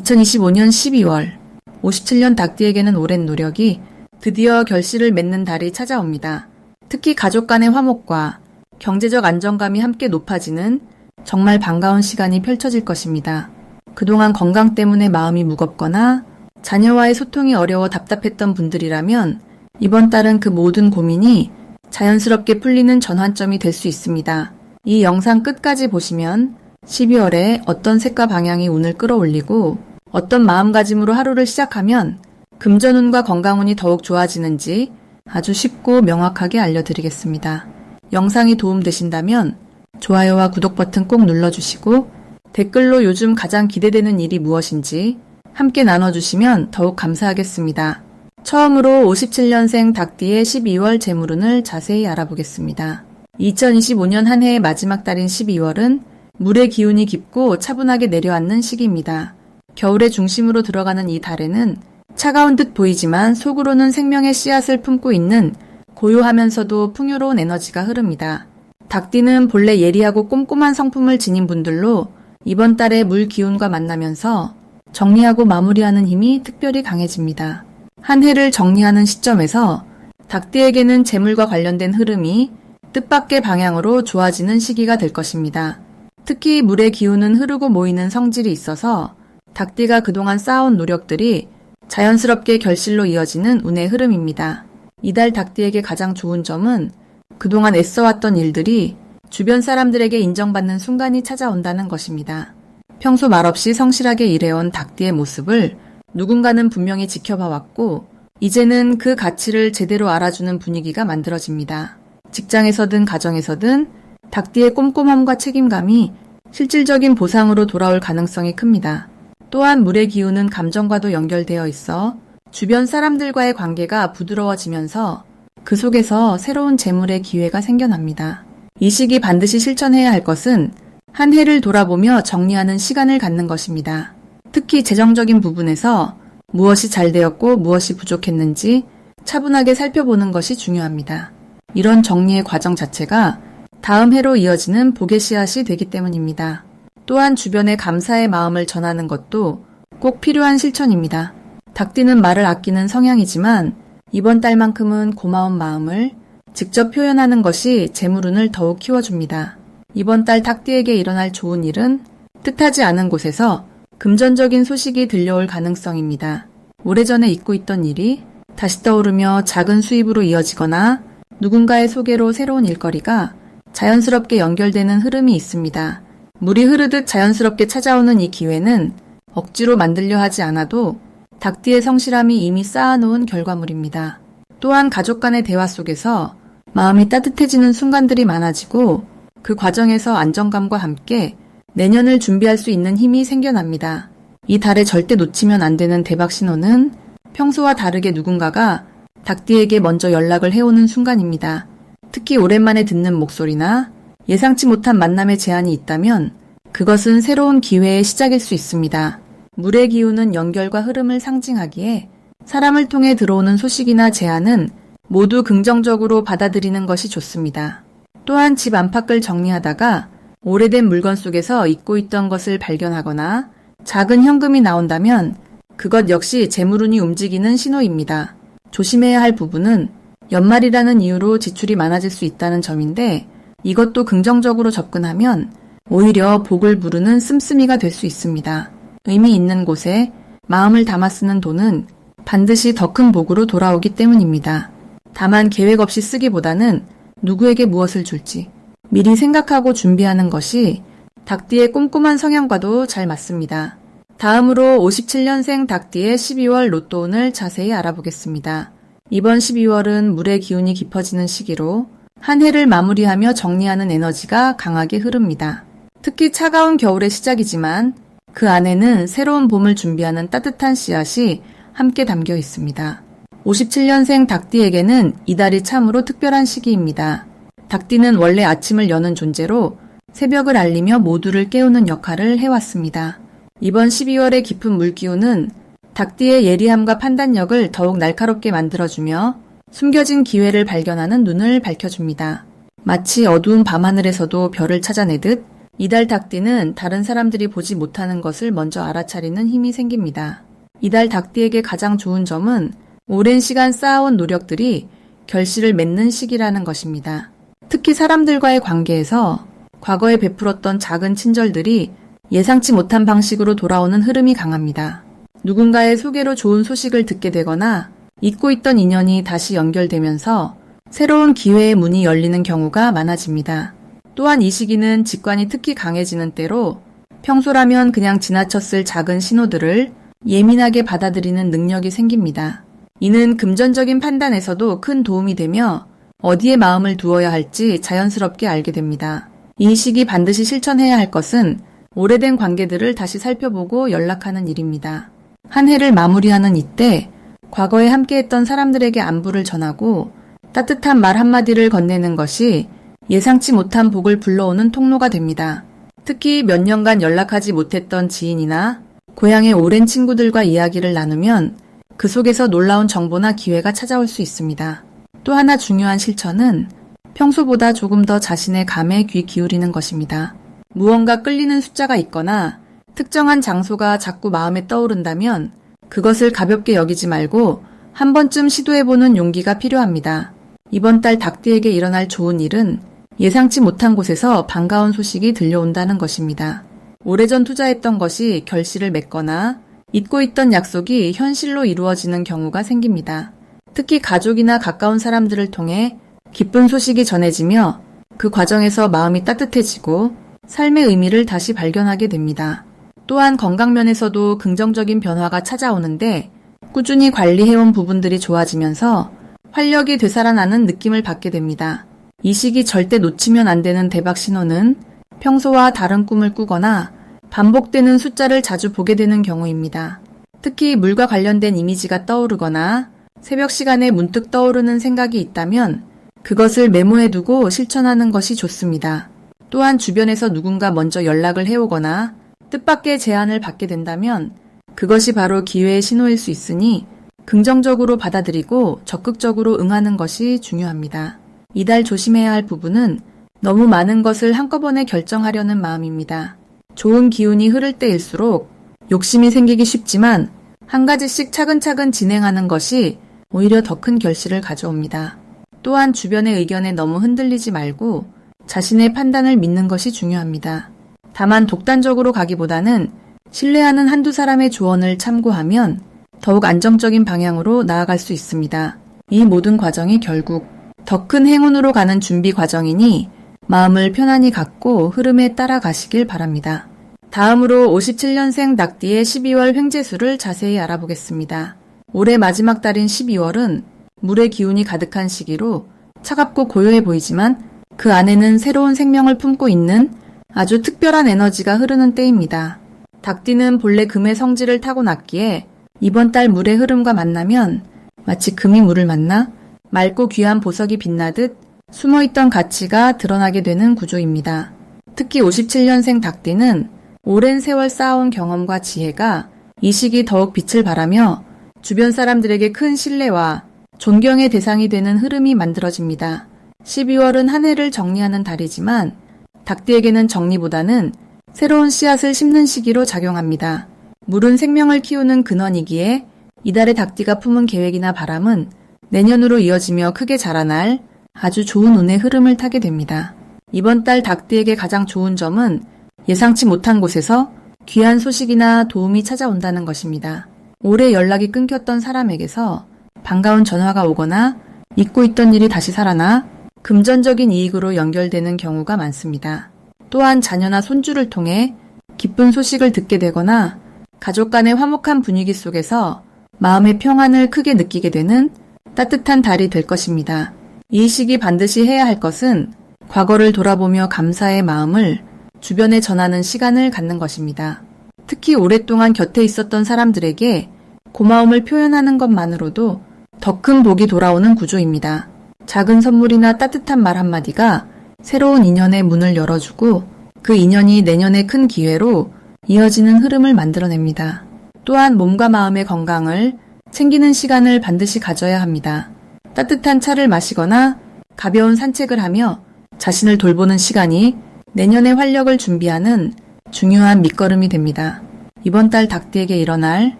2025년 12월, 57년 닭띠에게는 오랜 노력이 드디어 결실을 맺는 달이 찾아옵니다. 특히 가족 간의 화목과 경제적 안정감이 함께 높아지는 정말 반가운 시간이 펼쳐질 것입니다. 그동안 건강 때문에 마음이 무겁거나 자녀와의 소통이 어려워 답답했던 분들이라면 이번 달은 그 모든 고민이 자연스럽게 풀리는 전환점이 될 수 있습니다. 이 영상 끝까지 보시면 12월에 어떤 색과 방향이 운을 끌어올리고 어떤 마음가짐으로 하루를 시작하면 금전운과 건강운이 더욱 좋아지는지 아주 쉽고 명확하게 알려드리겠습니다. 영상이 도움되신다면 좋아요와 구독 버튼 꼭 눌러주시고 댓글로 요즘 가장 기대되는 일이 무엇인지 함께 나눠주시면 더욱 감사하겠습니다. 처음으로 57년생 닭띠의 12월 재물운을 자세히 알아보겠습니다. 2025년 한 해의 마지막 달인 12월은 물의 기운이 깊고 차분하게 내려앉는 시기입니다. 겨울의 중심으로 들어가는 이 달에는 차가운 듯 보이지만 속으로는 생명의 씨앗을 품고 있는 고요하면서도 풍요로운 에너지가 흐릅니다. 닭띠는 본래 예리하고 꼼꼼한 성품을 지닌 분들로 이번 달에 물 기운과 만나면서 정리하고 마무리하는 힘이 특별히 강해집니다. 한 해를 정리하는 시점에서 닭띠에게는 재물과 관련된 흐름이 뜻밖의 방향으로 좋아지는 시기가 될 것입니다. 특히 물의 기운은 흐르고 모이는 성질이 있어서 닭띠가 그동안 쌓아온 노력들이 자연스럽게 결실로 이어지는 운의 흐름입니다. 이달 닭띠에게 가장 좋은 점은 그동안 애써왔던 일들이 주변 사람들에게 인정받는 순간이 찾아온다는 것입니다. 평소 말없이 성실하게 일해온 닭띠의 모습을 누군가는 분명히 지켜봐왔고 이제는 그 가치를 제대로 알아주는 분위기가 만들어집니다. 직장에서든 가정에서든 닭띠의 꼼꼼함과 책임감이 실질적인 보상으로 돌아올 가능성이 큽니다. 또한 물의 기운은 감정과도 연결되어 있어 주변 사람들과의 관계가 부드러워지면서 그 속에서 새로운 재물의 기회가 생겨납니다. 이 시기 반드시 실천해야 할 것은 한 해를 돌아보며 정리하는 시간을 갖는 것입니다. 특히 재정적인 부분에서 무엇이 잘 되었고 무엇이 부족했는지 차분하게 살펴보는 것이 중요합니다. 이런 정리의 과정 자체가 다음 해로 이어지는 복의 씨앗이 되기 때문입니다. 또한 주변에 감사의 마음을 전하는 것도 꼭 필요한 실천입니다. 닭띠는 말을 아끼는 성향이지만 이번 달만큼은 고마운 마음을 직접 표현하는 것이 재물운을 더욱 키워줍니다. 이번 달 닭띠에게 일어날 좋은 일은 뜻하지 않은 곳에서 금전적인 소식이 들려올 가능성입니다. 오래전에 잊고 있던 일이 다시 떠오르며 작은 수입으로 이어지거나 누군가의 소개로 새로운 일거리가 자연스럽게 연결되는 흐름이 있습니다. 물이 흐르듯 자연스럽게 찾아오는 이 기회는 억지로 만들려 하지 않아도 닭띠의 성실함이 이미 쌓아놓은 결과물입니다. 또한 가족 간의 대화 속에서 마음이 따뜻해지는 순간들이 많아지고 그 과정에서 안정감과 함께 내년을 준비할 수 있는 힘이 생겨납니다. 이 달에 절대 놓치면 안 되는 대박 신호는 평소와 다르게 누군가가 닭띠에게 먼저 연락을 해오는 순간입니다. 특히 오랜만에 듣는 목소리나 예상치 못한 만남의 제안이 있다면 그것은 새로운 기회의 시작일 수 있습니다. 물의 기운은 연결과 흐름을 상징하기에 사람을 통해 들어오는 소식이나 제안은 모두 긍정적으로 받아들이는 것이 좋습니다. 또한 집 안팎을 정리하다가 오래된 물건 속에서 잊고 있던 것을 발견하거나 작은 현금이 나온다면 그것 역시 재물운이 움직이는 신호입니다. 조심해야 할 부분은 연말이라는 이유로 지출이 많아질 수 있다는 점인데 이것도 긍정적으로 접근하면 오히려 복을 부르는 씀씀이가 될 수 있습니다. 의미 있는 곳에 마음을 담아 쓰는 돈은 반드시 더 큰 복으로 돌아오기 때문입니다. 다만 계획 없이 쓰기보다는 누구에게 무엇을 줄지 미리 생각하고 준비하는 것이 닭띠의 꼼꼼한 성향과도 잘 맞습니다. 다음으로 57년생 닭띠의 12월 로또운을 자세히 알아보겠습니다. 이번 12월은 물의 기운이 깊어지는 시기로 한 해를 마무리하며 정리하는 에너지가 강하게 흐릅니다. 특히 차가운 겨울의 시작이지만 그 안에는 새로운 봄을 준비하는 따뜻한 씨앗이 함께 담겨 있습니다. 57년생 닭띠에게는 이달이 참으로 특별한 시기입니다. 닭띠는 원래 아침을 여는 존재로 새벽을 알리며 모두를 깨우는 역할을 해왔습니다. 이번 12월의 깊은 물기운은 닭띠의 예리함과 판단력을 더욱 날카롭게 만들어주며 숨겨진 기회를 발견하는 눈을 밝혀줍니다. 마치 어두운 밤하늘에서도 별을 찾아내듯 이달 닭띠는 다른 사람들이 보지 못하는 것을 먼저 알아차리는 힘이 생깁니다. 이달 닭띠에게 가장 좋은 점은 오랜 시간 쌓아온 노력들이 결실을 맺는 시기라는 것입니다. 특히 사람들과의 관계에서 과거에 베풀었던 작은 친절들이 예상치 못한 방식으로 돌아오는 흐름이 강합니다. 누군가의 소개로 좋은 소식을 듣게 되거나 잊고 있던 인연이 다시 연결되면서 새로운 기회의 문이 열리는 경우가 많아집니다. 또한 이 시기는 직관이 특히 강해지는 때로 평소라면 그냥 지나쳤을 작은 신호들을 예민하게 받아들이는 능력이 생깁니다. 이는 금전적인 판단에서도 큰 도움이 되며 어디에 마음을 두어야 할지 자연스럽게 알게 됩니다. 이 시기 반드시 실천해야 할 것은 오래된 관계들을 다시 살펴보고 연락하는 일입니다. 한 해를 마무리하는 이때 과거에 함께했던 사람들에게 안부를 전하고 따뜻한 말 한마디를 건네는 것이 예상치 못한 복을 불러오는 통로가 됩니다. 특히 몇 년간 연락하지 못했던 지인이나 고향의 오랜 친구들과 이야기를 나누면 그 속에서 놀라운 정보나 기회가 찾아올 수 있습니다. 또 하나 중요한 실천은 평소보다 조금 더 자신의 감에 귀 기울이는 것입니다. 무언가 끌리는 숫자가 있거나 특정한 장소가 자꾸 마음에 떠오른다면 그것을 가볍게 여기지 말고 한 번쯤 시도해보는 용기가 필요합니다. 이번 달 닭띠에게 일어날 좋은 일은 예상치 못한 곳에서 반가운 소식이 들려온다는 것입니다. 오래전 투자했던 것이 결실을 맺거나 잊고 있던 약속이 현실로 이루어지는 경우가 생깁니다. 특히 가족이나 가까운 사람들을 통해 기쁜 소식이 전해지며 그 과정에서 마음이 따뜻해지고 삶의 의미를 다시 발견하게 됩니다. 또한 건강면에서도 긍정적인 변화가 찾아오는데 꾸준히 관리해온 부분들이 좋아지면서 활력이 되살아나는 느낌을 받게 됩니다. 이 시기 절대 놓치면 안 되는 대박 신호는 평소와 다른 꿈을 꾸거나 반복되는 숫자를 자주 보게 되는 경우입니다. 특히 물과 관련된 이미지가 떠오르거나 새벽 시간에 문득 떠오르는 생각이 있다면 그것을 메모해두고 실천하는 것이 좋습니다. 또한 주변에서 누군가 먼저 연락을 해오거나 뜻밖의 제안을 받게 된다면 그것이 바로 기회의 신호일 수 있으니 긍정적으로 받아들이고 적극적으로 응하는 것이 중요합니다. 이달 조심해야 할 부분은 너무 많은 것을 한꺼번에 결정하려는 마음입니다. 좋은 기운이 흐를 때일수록 욕심이 생기기 쉽지만 한 가지씩 차근차근 진행하는 것이 오히려 더 큰 결실을 가져옵니다. 또한 주변의 의견에 너무 흔들리지 말고 자신의 판단을 믿는 것이 중요합니다. 다만 독단적으로 가기보다는 신뢰하는 한두 사람의 조언을 참고하면 더욱 안정적인 방향으로 나아갈 수 있습니다. 이 모든 과정이 결국 더 큰 행운으로 가는 준비 과정이니 마음을 편안히 갖고 흐름에 따라가시길 바랍니다. 다음으로 57년생 닭띠의 12월 횡재수를 자세히 알아보겠습니다. 올해 마지막 달인 12월은 물의 기운이 가득한 시기로 차갑고 고요해 보이지만 그 안에는 새로운 생명을 품고 있는 아주 특별한 에너지가 흐르는 때입니다. 닭띠는 본래 금의 성질을 타고났기에 이번 달 물의 흐름과 만나면 마치 금이 물을 만나 맑고 귀한 보석이 빛나듯 숨어있던 가치가 드러나게 되는 구조입니다. 특히 57년생 닭띠는 오랜 세월 쌓아온 경험과 지혜가 이 시기 더욱 빛을 발하며 주변 사람들에게 큰 신뢰와 존경의 대상이 되는 흐름이 만들어집니다. 12월은 한 해를 정리하는 달이지만 닭띠에게는 정리보다는 새로운 씨앗을 심는 시기로 작용합니다. 물은 생명을 키우는 근원이기에 이달의 닭띠가 품은 계획이나 바람은 내년으로 이어지며 크게 자라날 아주 좋은 운의 흐름을 타게 됩니다. 이번 달 닭띠에게 가장 좋은 점은 예상치 못한 곳에서 귀한 소식이나 도움이 찾아온다는 것입니다. 오래 연락이 끊겼던 사람에게서 반가운 전화가 오거나 잊고 있던 일이 다시 살아나 금전적인 이익으로 연결되는 경우가 많습니다. 또한 자녀나 손주를 통해 기쁜 소식을 듣게 되거나 가족 간의 화목한 분위기 속에서 마음의 평안을 크게 느끼게 되는 따뜻한 달이 될 것입니다. 이 시기 반드시 해야 할 것은 과거를 돌아보며 감사의 마음을 주변에 전하는 시간을 갖는 것입니다. 특히 오랫동안 곁에 있었던 사람들에게 고마움을 표현하는 것만으로도 더 큰 복이 돌아오는 구조입니다. 작은 선물이나 따뜻한 말 한마디가 새로운 인연의 문을 열어주고 그 인연이 내년의 큰 기회로 이어지는 흐름을 만들어냅니다. 또한 몸과 마음의 건강을 챙기는 시간을 반드시 가져야 합니다. 따뜻한 차를 마시거나 가벼운 산책을 하며 자신을 돌보는 시간이 내년의 활력을 준비하는 중요한 밑거름이 됩니다. 이번 달 닭띠에게 일어날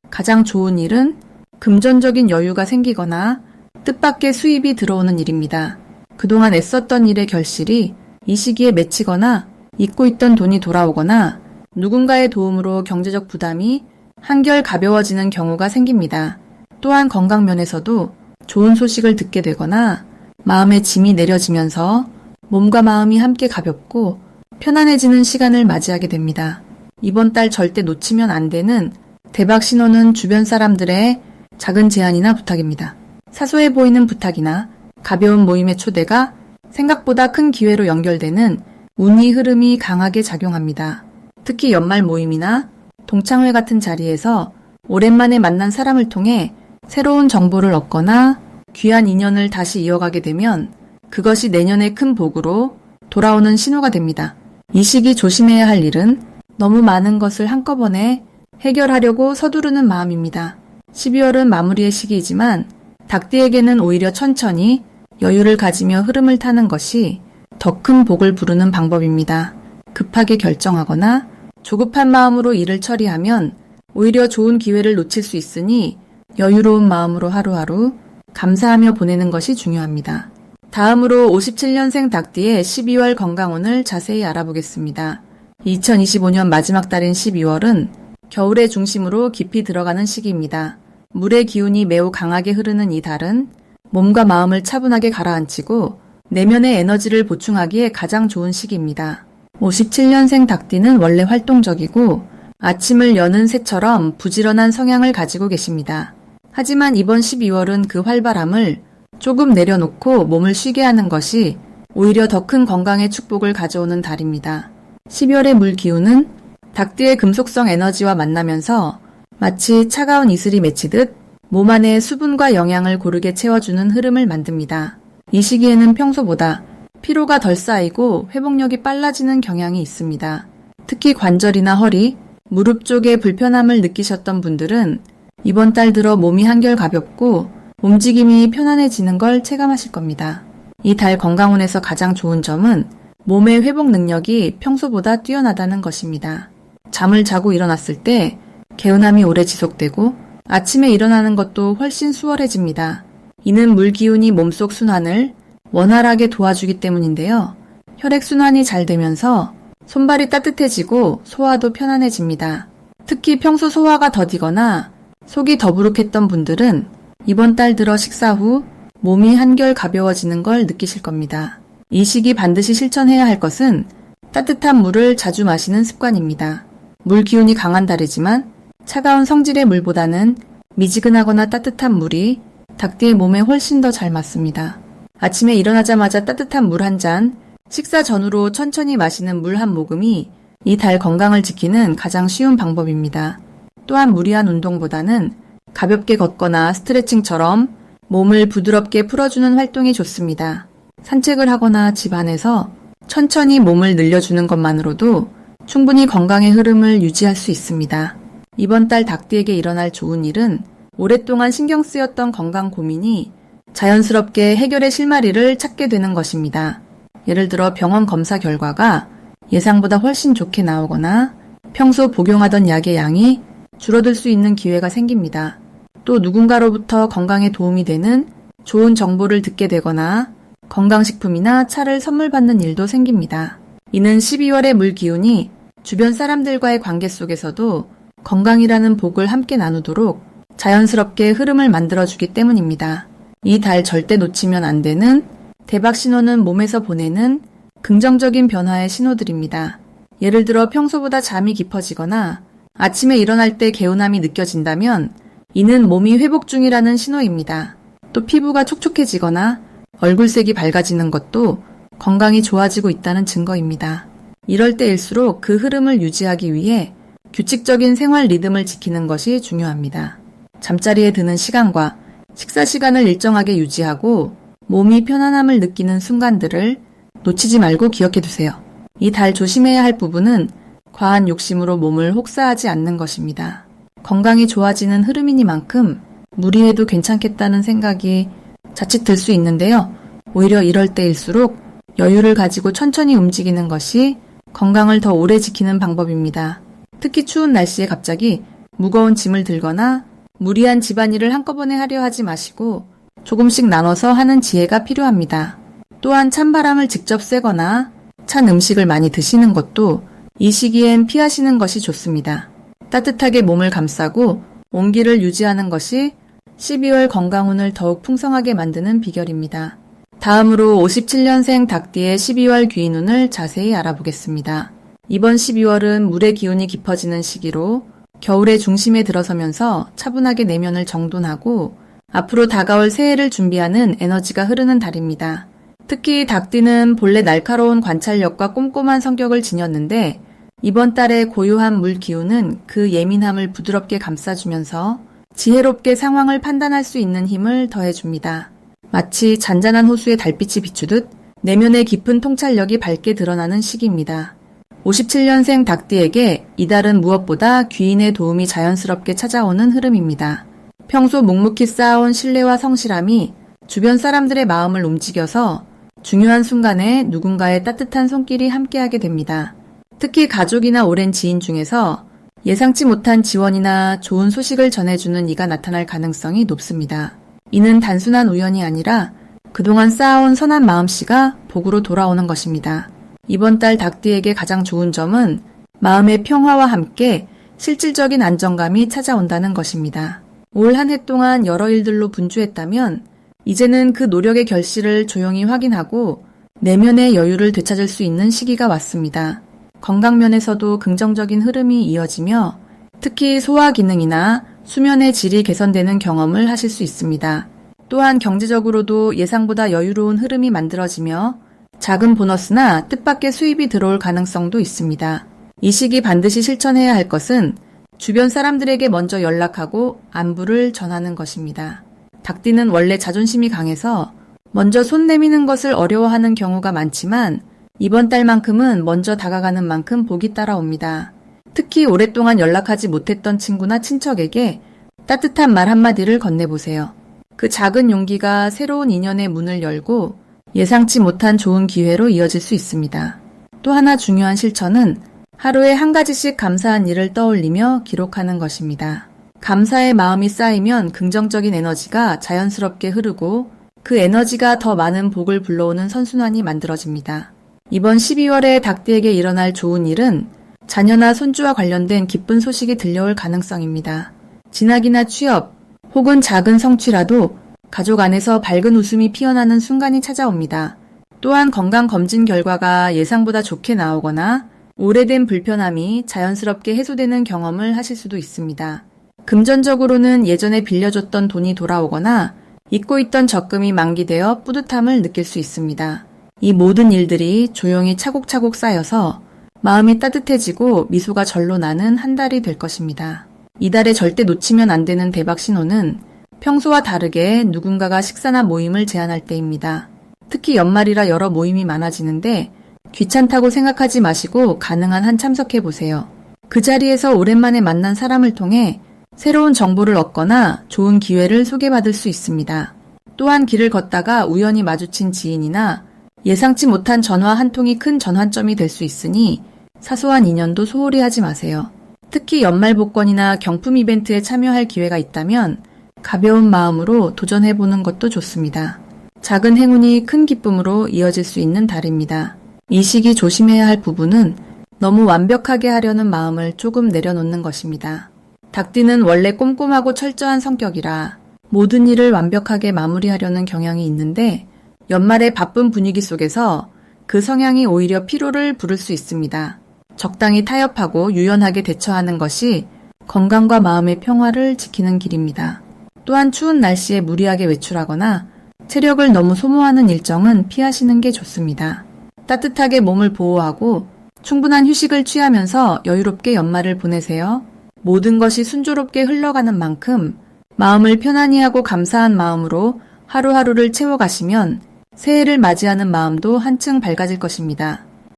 가장 좋은 일은 금전적인 여유가 생기거나 뜻밖의 수입이 들어오는 일입니다. 그동안 애썼던 일의 결실이 이 시기에 맺히거나 잊고 있던 돈이 돌아오거나 누군가의 도움으로 경제적 부담이 한결 가벼워지는 경우가 생깁니다. 또한 건강 면에서도 좋은 소식을 듣게 되거나 마음의 짐이 내려지면서 몸과 마음이 함께 가볍고 편안해지는 시간을 맞이하게 됩니다. 이번 달 절대 놓치면 안 되는 대박 신호는 주변 사람들의 작은 제안이나 부탁입니다. 사소해 보이는 부탁이나 가벼운 모임의 초대가 생각보다 큰 기회로 연결되는 운이 흐름이 강하게 작용합니다. 특히 연말 모임이나 동창회 같은 자리에서 오랜만에 만난 사람을 통해 새로운 정보를 얻거나 귀한 인연을 다시 이어가게 되면 그것이 내년의 큰 복으로 돌아오는 신호가 됩니다. 이 시기 조심해야 할 일은 너무 많은 것을 한꺼번에 해결하려고 서두르는 마음입니다. 12월은 마무리의 시기이지만 닭띠에게는 오히려 천천히 여유를 가지며 흐름을 타는 것이 더 큰 복을 부르는 방법입니다. 급하게 결정하거나 조급한 마음으로 일을 처리하면 오히려 좋은 기회를 놓칠 수 있으니 여유로운 마음으로 하루하루 감사하며 보내는 것이 중요합니다. 다음으로 57년생 닭띠의 12월 건강운을 자세히 알아보겠습니다. 2025년 마지막 달인 12월은 겨울의 중심으로 깊이 들어가는 시기입니다. 물의 기운이 매우 강하게 흐르는 이 달은 몸과 마음을 차분하게 가라앉히고 내면의 에너지를 보충하기에 가장 좋은 시기입니다. 57년생 닭띠는 원래 활동적이고 아침을 여는 새처럼 부지런한 성향을 가지고 계십니다. 하지만 이번 12월은 그 활발함을 조금 내려놓고 몸을 쉬게 하는 것이 오히려 더 큰 건강의 축복을 가져오는 달입니다. 12월의 물 기운은 닭띠의 금속성 에너지와 만나면서 마치 차가운 이슬이 맺히듯 몸 안에 수분과 영양을 고르게 채워주는 흐름을 만듭니다. 이 시기에는 평소보다 피로가 덜 쌓이고 회복력이 빨라지는 경향이 있습니다. 특히 관절이나 허리, 무릎 쪽에 불편함을 느끼셨던 분들은 이번 달 들어 몸이 한결 가볍고 움직임이 편안해지는 걸 체감하실 겁니다. 이 달 건강운에서 가장 좋은 점은 몸의 회복 능력이 평소보다 뛰어나다는 것입니다. 잠을 자고 일어났을 때 개운함이 오래 지속되고 아침에 일어나는 것도 훨씬 수월해집니다. 이는 물 기운이 몸속 순환을 원활하게 도와주기 때문인데요. 혈액순환이 잘 되면서 손발이 따뜻해지고 소화도 편안해집니다. 특히 평소 소화가 더디거나 속이 더부룩했던 분들은 이번 달 들어 식사 후 몸이 한결 가벼워지는 걸 느끼실 겁니다. 이 시기 반드시 실천해야 할 것은 따뜻한 물을 자주 마시는 습관입니다. 물 기운이 강한 달이지만 차가운 성질의 물보다는 미지근하거나 따뜻한 물이 닭띠의 몸에 훨씬 더 잘 맞습니다. 아침에 일어나자마자 따뜻한 물 한 잔, 식사 전후로 천천히 마시는 물 한 모금이 이 달 건강을 지키는 가장 쉬운 방법입니다. 또한 무리한 운동보다는 가볍게 걷거나 스트레칭처럼 몸을 부드럽게 풀어주는 활동이 좋습니다. 산책을 하거나 집 안에서 천천히 몸을 늘려주는 것만으로도 충분히 건강의 흐름을 유지할 수 있습니다. 이번 달 닭띠에게 일어날 좋은 일은 오랫동안 신경 쓰였던 건강 고민이 자연스럽게 해결의 실마리를 찾게 되는 것입니다. 예를 들어 병원 검사 결과가 예상보다 훨씬 좋게 나오거나 평소 복용하던 약의 양이 줄어들 수 있는 기회가 생깁니다. 또 누군가로부터 건강에 도움이 되는 좋은 정보를 듣게 되거나 건강식품이나 차를 선물 받는 일도 생깁니다. 이는 12월의 물 기운이 주변 사람들과의 관계 속에서도 건강이라는 복을 함께 나누도록 자연스럽게 흐름을 만들어주기 때문입니다. 이 달 절대 놓치면 안 되는 대박 신호는 몸에서 보내는 긍정적인 변화의 신호들입니다. 예를 들어 평소보다 잠이 깊어지거나 아침에 일어날 때 개운함이 느껴진다면 이는 몸이 회복 중이라는 신호입니다. 또 피부가 촉촉해지거나 얼굴색이 밝아지는 것도 건강이 좋아지고 있다는 증거입니다. 이럴 때일수록 그 흐름을 유지하기 위해 규칙적인 생활 리듬을 지키는 것이 중요합니다. 잠자리에 드는 시간과 식사 시간을 일정하게 유지하고 몸이 편안함을 느끼는 순간들을 놓치지 말고 기억해 두세요. 이 달 조심해야 할 부분은 과한 욕심으로 몸을 혹사하지 않는 것입니다. 건강이 좋아지는 흐름이니만큼 무리해도 괜찮겠다는 생각이 자칫 들 수 있는데요. 오히려 이럴 때일수록 여유를 가지고 천천히 움직이는 것이 건강을 더 오래 지키는 방법입니다. 특히 추운 날씨에 갑자기 무거운 짐을 들거나 무리한 집안일을 한꺼번에 하려 하지 마시고 조금씩 나눠서 하는 지혜가 필요합니다. 또한 찬바람을 직접 쐬거나 찬 음식을 많이 드시는 것도 이 시기엔 피하시는 것이 좋습니다. 따뜻하게 몸을 감싸고 온기를 유지하는 것이 12월 건강운을 더욱 풍성하게 만드는 비결입니다. 다음으로 57년생 닭띠의 12월 귀인운을 자세히 알아보겠습니다. 이번 12월은 물의 기운이 깊어지는 시기로 겨울의 중심에 들어서면서 차분하게 내면을 정돈하고 앞으로 다가올 새해를 준비하는 에너지가 흐르는 달입니다. 특히 닭띠는 본래 날카로운 관찰력과 꼼꼼한 성격을 지녔는데 이번 달의 고요한 물 기운은 그 예민함을 부드럽게 감싸주면서 지혜롭게 상황을 판단할 수 있는 힘을 더해줍니다. 마치 잔잔한 호수에 달빛이 비추듯 내면의 깊은 통찰력이 밝게 드러나는 시기입니다. 57년생 닭띠에게 이달은 무엇보다 귀인의 도움이 자연스럽게 찾아오는 흐름입니다. 평소 묵묵히 쌓아온 신뢰와 성실함이 주변 사람들의 마음을 움직여서 중요한 순간에 누군가의 따뜻한 손길이 함께하게 됩니다. 특히 가족이나 오랜 지인 중에서 예상치 못한 지원이나 좋은 소식을 전해주는 이가 나타날 가능성이 높습니다. 이는 단순한 우연이 아니라 그동안 쌓아온 선한 마음씨가 복으로 돌아오는 것입니다. 이번 달 닭띠에게 가장 좋은 점은 마음의 평화와 함께 실질적인 안정감이 찾아온다는 것입니다. 올 한 해 동안 여러 일들로 분주했다면 이제는 그 노력의 결실을 조용히 확인하고 내면의 여유를 되찾을 수 있는 시기가 왔습니다. 건강면에서도 긍정적인 흐름이 이어지며 특히 소화 기능이나 수면의 질이 개선되는 경험을 하실 수 있습니다. 또한 경제적으로도 예상보다 여유로운 흐름이 만들어지며 작은 보너스나 뜻밖의 수입이 들어올 가능성도 있습니다. 이 시기 반드시 실천해야 할 것은 주변 사람들에게 먼저 연락하고 안부를 전하는 것입니다. 닭띠는 원래 자존심이 강해서 먼저 손 내미는 것을 어려워하는 경우가 많지만 이번 달만큼은 먼저 다가가는 만큼 복이 따라옵니다. 특히 오랫동안 연락하지 못했던 친구나 친척에게 따뜻한 말 한마디를 건네보세요. 그 작은 용기가 새로운 인연의 문을 열고 예상치 못한 좋은 기회로 이어질 수 있습니다. 또 하나 중요한 실천은 하루에 한 가지씩 감사한 일을 떠올리며 기록하는 것입니다. 감사의 마음이 쌓이면 긍정적인 에너지가 자연스럽게 흐르고 그 에너지가 더 많은 복을 불러오는 선순환이 만들어집니다. 이번 12월에 닭띠에게 일어날 좋은 일은 자녀나 손주와 관련된 기쁜 소식이 들려올 가능성입니다. 진학이나 취업 혹은 작은 성취라도 가족 안에서 밝은 웃음이 피어나는 순간이 찾아옵니다. 또한 건강검진 결과가 예상보다 좋게 나오거나 오래된 불편함이 자연스럽게 해소되는 경험을 하실 수도 있습니다. 금전적으로는 예전에 빌려줬던 돈이 돌아오거나 잊고 있던 적금이 만기되어 뿌듯함을 느낄 수 있습니다. 이 모든 일들이 조용히 차곡차곡 쌓여서 마음이 따뜻해지고 미소가 절로 나는 한 달이 될 것입니다. 이달에 절대 놓치면 안 되는 대박 신호는 평소와 다르게 누군가가 식사나 모임을 제안할 때입니다. 특히 연말이라 여러 모임이 많아지는데 귀찮다고 생각하지 마시고 가능한 한 참석해보세요. 그 자리에서 오랜만에 만난 사람을 통해 새로운 정보를 얻거나 좋은 기회를 소개받을 수 있습니다. 또한 길을 걷다가 우연히 마주친 지인이나 예상치 못한 전화 한 통이 큰 전환점이 될 수 있으니 사소한 인연도 소홀히 하지 마세요. 특히 연말 복권이나 경품 이벤트에 참여할 기회가 있다면 가벼운 마음으로 도전해보는 것도 좋습니다. 작은 행운이 큰 기쁨으로 이어질 수 있는 달입니다. 이 시기 조심해야 할 부분은 너무 완벽하게 하려는 마음을 조금 내려놓는 것입니다. 닭띠는 원래 꼼꼼하고 철저한 성격이라 모든 일을 완벽하게 마무리하려는 경향이 있는데 연말의 바쁜 분위기 속에서 그 성향이 오히려 피로를 부를 수 있습니다. 적당히 타협하고 유연하게 대처하는 것이 건강과 마음의 평화를 지키는 길입니다. 또한 추운 날씨에 무리하게 외출하거나 체력을 너무 소모하는 일정은 피하시는 게 좋습니다. 따뜻하게 몸을 보호하고 충분한 휴식을 취하면서 여유롭게 연말을 보내세요. 모든 것이 순조롭게 흘러가는 만큼 마음을 편안히 하고 감사한 마음으로 하루하루를 채워가시면 새해를 맞이하는 마음도 한층 밝아질 것입니다.